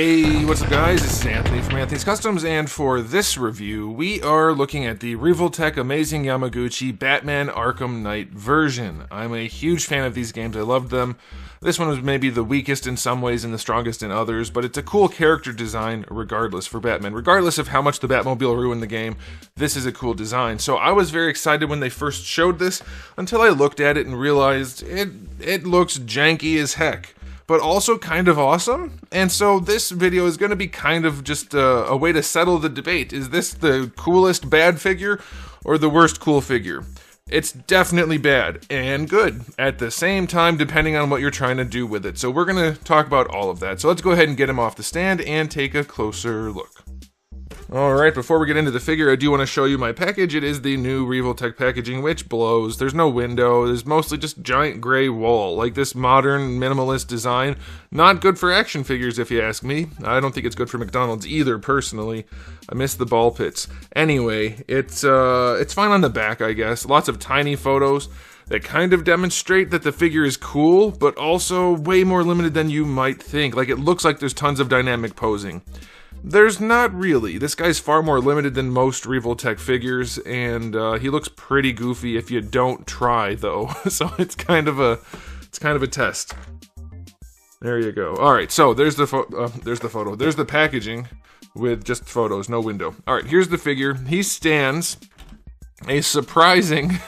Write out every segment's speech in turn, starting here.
Hey, what's up guys? This is Anthony from Anthony's Customs, and for this review, we are looking at the Revoltech Amazing Yamaguchi Batman Arkham Knight version. I'm a huge fan of these games, I loved them. This one was maybe the weakest in some ways and the strongest in others, but it's a cool character design regardless for Batman. Regardless of how much the Batmobile ruined the game, this is a cool design. So I was very excited when they first showed this, until I looked at it and realized it looks janky as heck, but also kind of awesome. And so this video is going to be kind of just a way to settle the debate. Is this the coolest bad figure or the worst cool figure? It's definitely bad and good at the same time, depending on what you're trying to do with it. So we're going to talk about all of that. So let's go ahead and get him off the stand and take a closer look. Alright, before we get into the figure, I do want to show you my package. It is the new Revoltech packaging, which blows. There's no window. There's mostly just giant gray wall. Like this modern, minimalist design. Not good for action figures, if you ask me. I don't think it's good for McDonald's either, personally. I miss the ball pits. Anyway, it's fine on the back, I guess. Lots of tiny photos that kind of demonstrate that the figure is cool, but also way more limited than you might think. Like, it looks like there's tons of dynamic posing. There's not really. This guy's far more limited than most Revoltech figures, and he looks pretty goofy if you don't try, though. So it's kind of a test. There you go. All right, so there's the photo. There's the packaging with just photos, no window. All right, here's the figure. He stands a surprising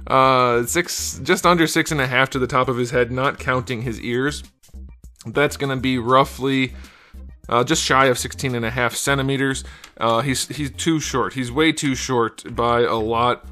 just under 6.5 to the top of his head, not counting his ears. That's gonna be roughly just shy of 16.5 centimeters. He's too short. He's way too short by a lot.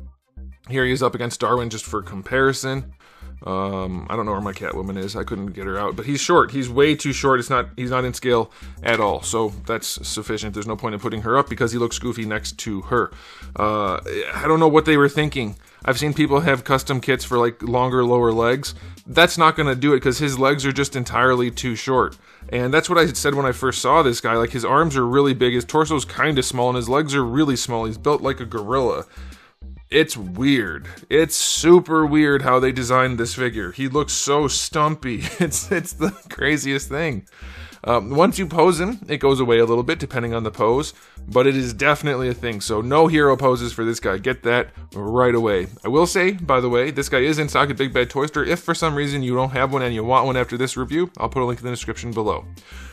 Here he is up against Darwin just for comparison. I don't know where my Catwoman is. I couldn't get her out, but he's short. He's way too short. He's not in scale at all. So that's sufficient. There's no point in putting her up because he looks goofy next to her. I don't know what they were thinking. I've seen people have custom kits for like longer, lower legs. That's not going to do it because his legs are just entirely too short. And that's what I said when I first saw this guy. Like, his arms are really big, his torso's kind of small, and his legs are really small. He's built like a gorilla. It's weird. It's super weird how they designed this figure. He looks so stumpy. It's the craziest thing. Once you pose him, it goes away a little bit depending on the pose, but it is definitely a thing. So no hero poses for this guy. Get that right away. I will say, by the way, this guy is in stock at Big Bad Toy Store. If for some reason you don't have one and you want one after this review, I'll put a link in the description below.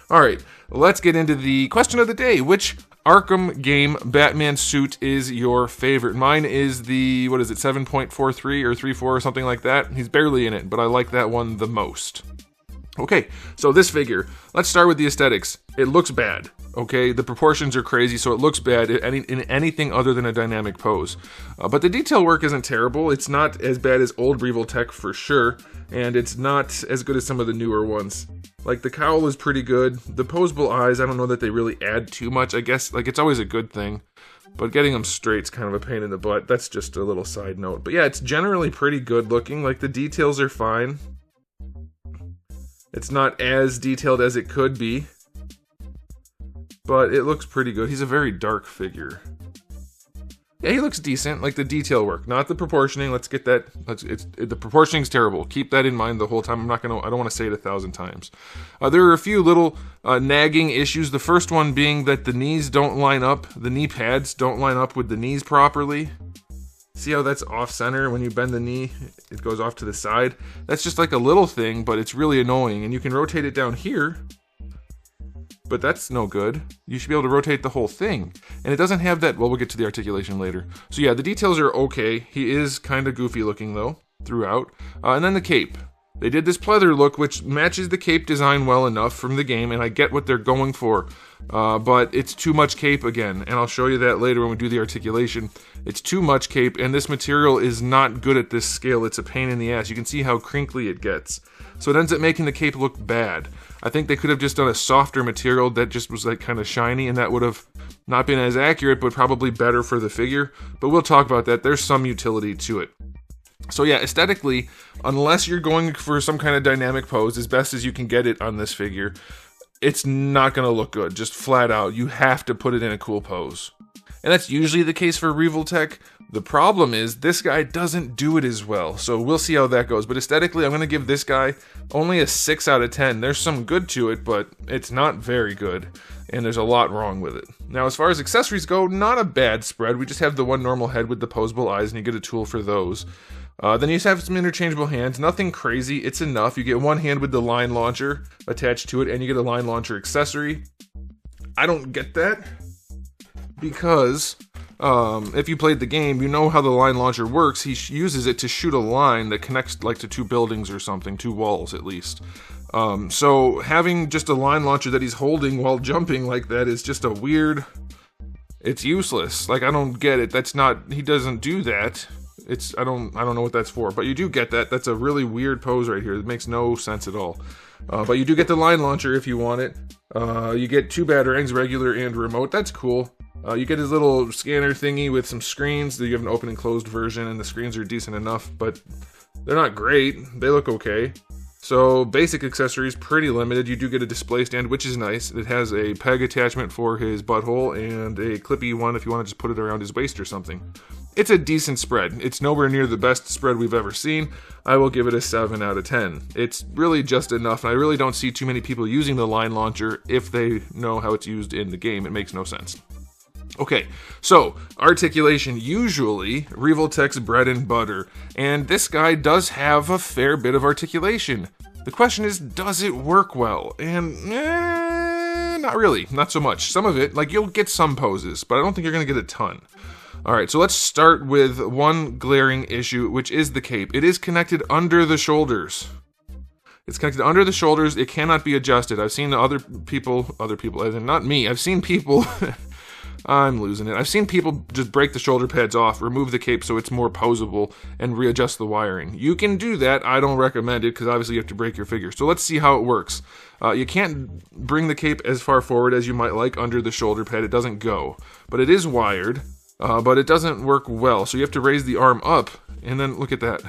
Alright, let's get into the question of the day. Which Arkham game Batman suit is your favorite? Mine is the, 7.43 or 3.4 or something like that. He's barely in it, but I like that one the most. Okay, so this figure, let's start with the aesthetics. It looks bad, okay? The proportions are crazy, so it looks bad in anything other than a dynamic pose. But the detail work isn't terrible. It's not as bad as old Revoltech for sure, and it's not as good as some of the newer ones. Like, the cowl is pretty good. The posable eyes, I don't know that they really add too much. I guess, like, it's always a good thing. But getting them straight's kind of a pain in the butt. That's just a little side note. But yeah, it's generally pretty good looking. Like, the details are fine. It's not as detailed as it could be, but it looks pretty good. He's a very dark figure. Yeah, he looks decent, like the detail work, not the proportioning. Let's get that. The proportioning's terrible. Keep that in mind the whole time. I don't want to say it 1,000 times. There are a few little nagging issues. The first one being that the knees don't line up. The knee pads don't line up with the knees properly. See how that's off-center? When you bend the knee, it goes off to the side. That's just like a little thing, but it's really annoying. And you can rotate it down here, but that's no good. You should be able to rotate the whole thing. And it doesn't have that, well, we'll get to the articulation later. So yeah, the details are okay. He is kind of goofy looking, though, throughout. And then the cape. They did this pleather look, which matches the cape design well enough from the game, and I get what they're going for. But it's too much cape again, and I'll show you that later when we do the articulation. It's too much cape, and this material is not good at this scale. It's a pain in the ass. You can see how crinkly it gets. So it ends up making the cape look bad. I think they could have just done a softer material that just was like kind of shiny, and that would have not been as accurate, but probably better for the figure. But we'll talk about that. There's some utility to it. So yeah, aesthetically, unless you're going for some kind of dynamic pose, as best as you can get it on this figure, it's not going to look good, just flat out. You have to put it in a cool pose. And that's usually the case for Revoltech. The problem is this guy doesn't do it as well, so we'll see how that goes. But aesthetically, I'm going to give this guy only a 6 out of 10. There's some good to it, but it's not very good, and there's a lot wrong with it. Now, as far as accessories go, not a bad spread. We just have the one normal head with the posable eyes, and you get a tool for those. Then you have some interchangeable hands. Nothing crazy. It's enough. You get one hand with the line launcher attached to it, and you get a line launcher accessory. I don't get that because if you played the game, you know how the line launcher works. He uses it to shoot a line that connects like to 2 buildings or something, 2 walls at least. So having just a line launcher that he's holding while jumping like that is just a weird... It's useless. Like, I don't get it. That's not... He doesn't do that. I don't know what that's for, but you do get that. That's a really weird pose right here. It makes no sense at all. But you do get the line launcher if you want it. You get 2 batarangs, regular and remote. That's cool. You get his little scanner thingy with some screens. You have an open and closed version, and the screens are decent enough, but they're not great. They look okay. So basic accessories, pretty limited. You do get a display stand, which is nice. It has a peg attachment for his butthole and a clippy one if you want to just put it around his waist or something. It's a decent spread. It's nowhere near the best spread we've ever seen. I will give it a 7 out of 10. It's really just enough, and I really don't see too many people using the line launcher if they know how it's used in the game. It makes no sense. Okay, so articulation, usually Revoltech's bread and butter, and this guy does have a fair bit of articulation. The question is, does it work well? And not really, not so much. Some of it, like, you'll get some poses, but I don't think you're going to get a ton. Alright, so let's start with one glaring issue, which is the cape. It is connected under the shoulders. It's connected under the shoulders. It cannot be adjusted. I've seen other people, as in not me, I've seen people... I'm losing it. I've seen people just break the shoulder pads off, remove the cape so it's more posable, and readjust the wiring. You can do that. I don't recommend it because obviously you have to break your figure. So let's see how it works. You can't bring the cape as far forward as you might like under the shoulder pad. It doesn't go. But it is wired, but it doesn't work well. So you have to raise the arm up, and then look at that.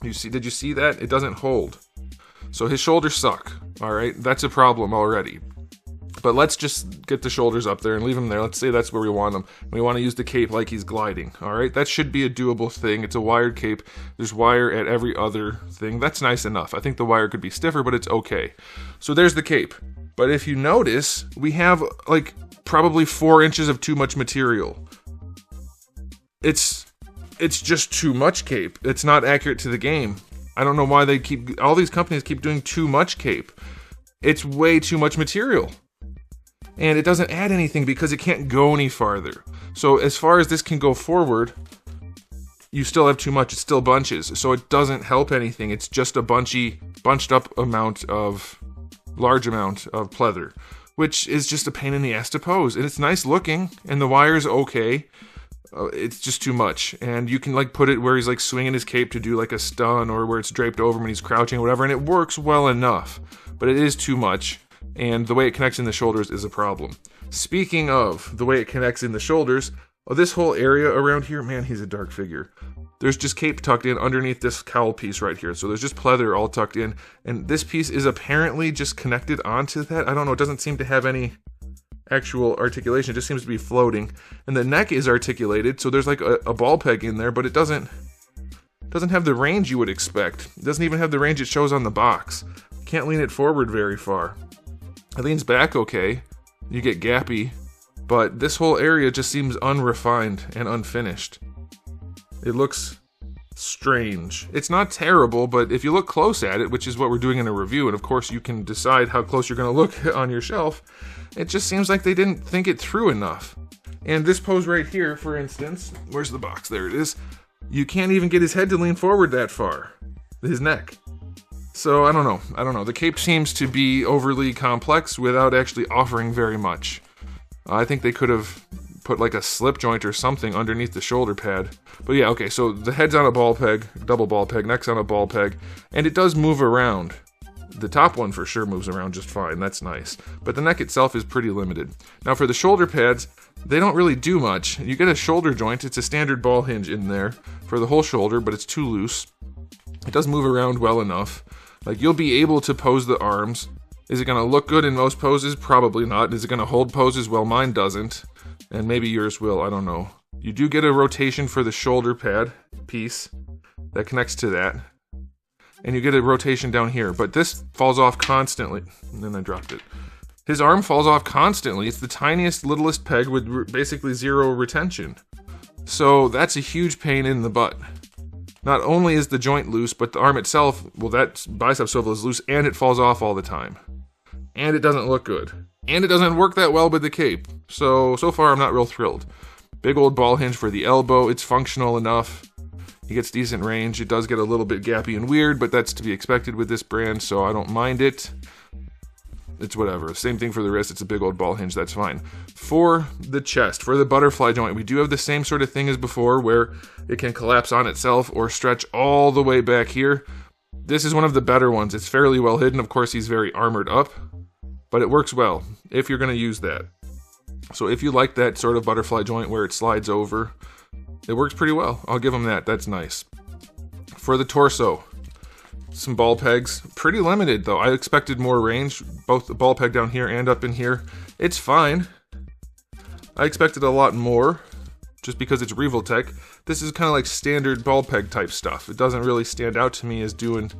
Did you see that? It doesn't hold. So his shoulders suck. Alright, that's a problem already. But let's just get the shoulders up there and leave them there. Let's say that's where we want them. We want to use the cape like he's gliding. Alright, that should be a doable thing. It's a wired cape. There's wire at every other thing. That's nice enough. I think the wire could be stiffer, but it's okay. So there's the cape. But if you notice, we have like probably 4 inches of too much material. It's just too much cape. It's not accurate to the game. I don't know why all these companies keep doing too much cape. It's way too much material. And it doesn't add anything because it can't go any farther. So as far as this can go forward, you still have too much. It still bunches. So it doesn't help anything. It's just a bunched up large amount of pleather, which is just a pain in the ass to pose. And it's nice looking, and the wire's okay. It's just too much. And you can like put it where he's like swinging his cape to do like a stun, or where it's draped over him and he's crouching or whatever, and it works well enough. But it is too much. And the way it connects in the shoulders is a problem. Speaking of the way it connects in the shoulders, this whole area around here, man, he's a dark figure. There's just cape tucked in underneath this cowl piece right here. So there's just pleather all tucked in. And this piece is apparently just connected onto that. I don't know, it doesn't seem to have any actual articulation. It just seems to be floating. And the neck is articulated, so there's like a ball peg in there, but it doesn't have the range you would expect. It doesn't even have the range it shows on the box. You can't lean it forward very far. It leans back okay, you get gappy, but this whole area just seems unrefined and unfinished. It looks strange. It's not terrible, but if you look close at it, which is what we're doing in a review, and of course you can decide how close you're going to look on your shelf, it just seems like they didn't think it through enough. And this pose right here, for instance, where's the box? There it is. You can't even get his head to lean forward that far. His neck. So, I don't know. The cape seems to be overly complex without actually offering very much. I think they could have put like a slip joint or something underneath the shoulder pad. But yeah, okay, so the head's on a ball peg, double ball peg, neck's on a ball peg, and it does move around. The top one for sure moves around just fine, that's nice. But the neck itself is pretty limited. Now for the shoulder pads, they don't really do much. You get a shoulder joint, it's a standard ball hinge in there for the whole shoulder, but it's too loose. It does move around well enough. Like, you'll be able to pose the arms. Is it going to look good in most poses? Probably not. Is it going to hold poses? Well, mine doesn't. and maybe yours will, I don't know. You do get a rotation for the shoulder pad piece that connects to that, and you get a rotation down here, but this falls off constantly. And then I dropped it. His arm falls off constantly. It's the tiniest, littlest peg with basically zero retention. So that's a huge pain in the butt. Not only is the joint loose, but the arm itself, well, that bicep swivel is loose, and it falls off all the time. And it doesn't look good. And it doesn't work that well with the cape. So far I'm not real thrilled. Big old ball hinge for the elbow. It's functional enough. He gets decent range. It does get a little bit gappy and weird, but that's to be expected with this brand, so I don't mind it. It's whatever. Same thing for the wrist. It's a big old ball hinge. That's fine. For the chest, for the butterfly joint, we do have the same sort of thing as before, where it can collapse on itself or stretch all the way back here. This is one of the better ones. It's fairly well hidden. Of course, he's very armored up, but it works well if you're going to use that. So if you like that sort of butterfly joint where it slides over, it works pretty well. I'll give him that. That's nice. For the torso, some ball pegs. Pretty limited, though. I expected more range, both the ball peg down here and up in here. It's fine. I expected a lot more, just because it's Revoltech. This is kind of like standard ball peg type stuff. It doesn't really stand out to me as doing...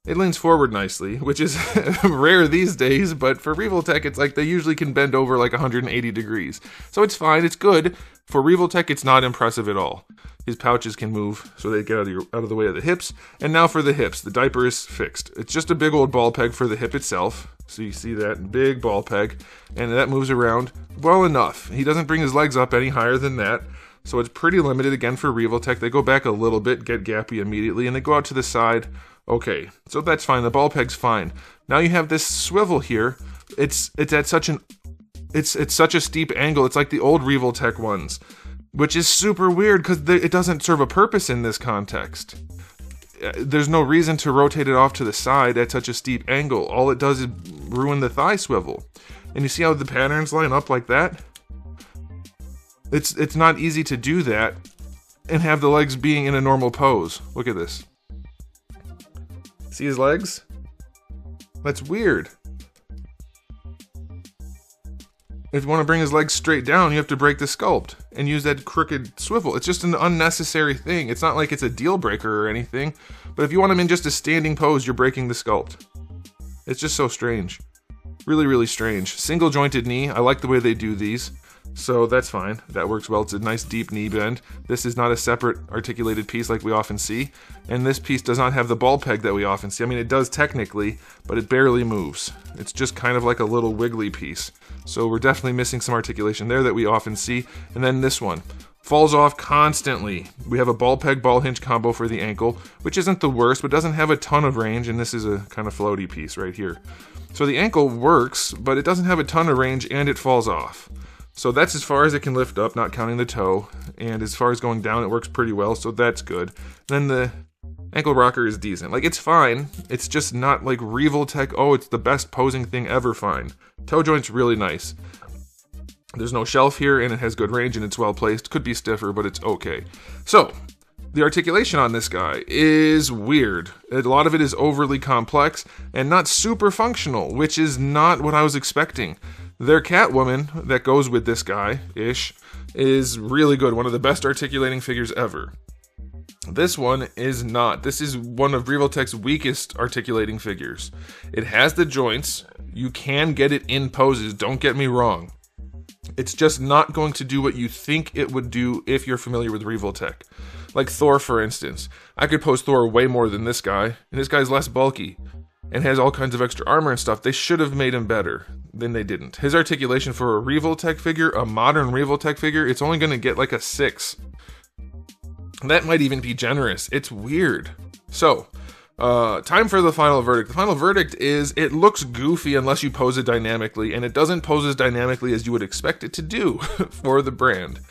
It leans forward nicely, which is rare these days, but for Revoltech, it's like they usually can bend over like 180 degrees. So it's fine, it's good. For Revoltech, it's not impressive at all. His pouches can move, so they get out of the way of the hips. And now for the hips, the diaper is fixed. It's just a big old ball peg for the hip itself. So you see that, big ball peg, and that moves around well enough. He doesn't bring his legs up any higher than that. So it's pretty limited again for Revoltech. They go back a little bit, get gappy immediately, and they go out to the side. Okay, so that's fine. The ball peg's fine. Now you have this swivel here. It's at such such a steep angle. It's like the old Revoltech ones, which is super weird because it doesn't serve a purpose in this context. There's no reason to rotate it off to the side at such a steep angle. All it does is ruin the thigh swivel. And you see how the patterns line up like that? It's not easy to do that and have the legs being in a normal pose. Look at this. See his legs? That's weird. If you want to bring his legs straight down, you have to break the sculpt and use that crooked swivel. It's just an unnecessary thing. It's not like it's a deal breaker or anything, but if you want him in just a standing pose, you're breaking the sculpt. It's just so strange. Really, really strange. Single jointed knee. I like the way they do these. So that's fine. That works well. It's a nice deep knee bend. This is not a separate articulated piece like we often see. And this piece does not have the ball peg that we often see. I mean, it does technically, but it barely moves. It's just kind of like a little wiggly piece. So we're definitely missing some articulation there that we often see. And then this one falls off constantly. We have a ball peg ball hinge combo for the ankle, which isn't the worst, but doesn't have a ton of range. And this is a kind of floaty piece right here. So the ankle works, but it doesn't have a ton of range and it falls off. So that's as far as it can lift up, not counting the toe. And as far as going down, it works pretty well, so that's good. Then the ankle rocker is decent. Like, it's fine. It's just not like Revoltech, oh, it's the best posing thing ever fine. Toe joint's really nice. There's no shelf here, and it has good range, and it's well placed. Could be stiffer, but it's okay. So, the articulation on this guy is weird. A lot of it is overly complex and not super functional, which is not what I was expecting. Their Catwoman that goes with this guy-ish is really good. One of the best articulating figures ever. This one is not. This is one of Revoltech's weakest articulating figures. It has the joints. You can get it in poses, don't get me wrong. It's just not going to do what you think it would do if you're familiar with Revoltech. Like Thor, for instance. I could pose Thor way more than this guy, and this guy's less bulky and has all kinds of extra armor and stuff. They should have made him better. Then they didn't. His articulation for a Revoltech figure, a modern Revoltech figure, it's only going to get like a 6. That might even be generous. It's weird. So, time for the final verdict. The final verdict is it looks goofy unless you pose it dynamically, and it doesn't pose as dynamically as you would expect it to do for the brand.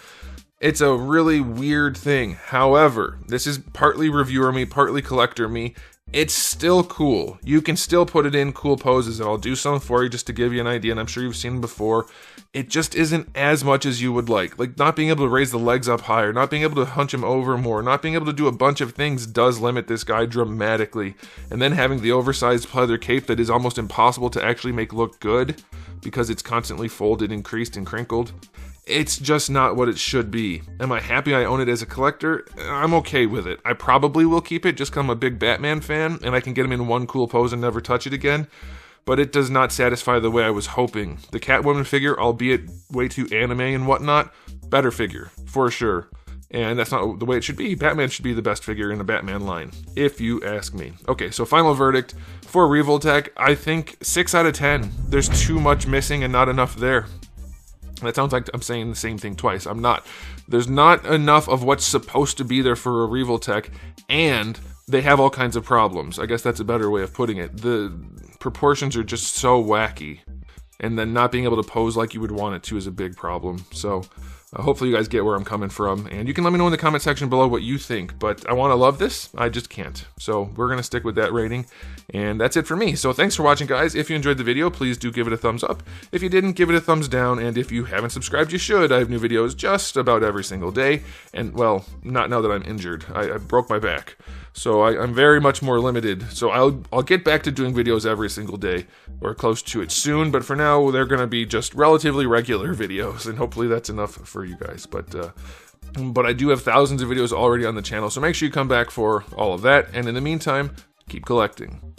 It's a really weird thing. However, this is partly reviewer me, partly collector me. It's still cool. You can still put it in cool poses, and I'll do some for you just to give you an idea, and I'm sure you've seen them before. It just isn't as much as you would like. Like, not being able to raise the legs up higher, not being able to hunch him over more, not being able to do a bunch of things does limit this guy dramatically. And then having the oversized pleather cape that is almost impossible to actually make look good because it's constantly folded and creased and crinkled. it's just not what it should be. Am I happy I own it as a collector? I'm okay with it. I probably will keep it just because I'm a big Batman fan and I can get him in one cool pose and never touch it again. But it does not satisfy the way I was hoping. The Catwoman figure, albeit way too anime and whatnot, better figure, for sure. And that's not the way it should be. Batman should be the best figure in the Batman line, if you ask me. Okay, so final verdict for Revoltech, I think 6 out of 10. There's too much missing and not enough there. That sounds like I'm saying the same thing twice. I'm not. There's not enough of what's supposed to be there for a Revoltech, and they have all kinds of problems. I guess that's a better way of putting it. The proportions are just so wacky, and then not being able to pose like you would want it to is a big problem. So hopefully you guys get where I'm coming from, and you can let me know in the comment section below what you think, but I want to love this, I just can't. So we're going to stick with that rating, and that's it for me. So thanks for watching, guys. If you enjoyed the video, please do give it a thumbs up. If you didn't, give it a thumbs down, and if you haven't subscribed, you should. I have new videos just about every single day, and well, not now that I'm injured. I broke my back. So I'm very much more limited. So I'll get back to doing videos every single day, or close to it soon, but for now, they're going to be just relatively regular videos, and hopefully that's enough for you guys. But I do have thousands of videos already on the channel, so make sure you come back for all of that, and in the meantime, keep collecting.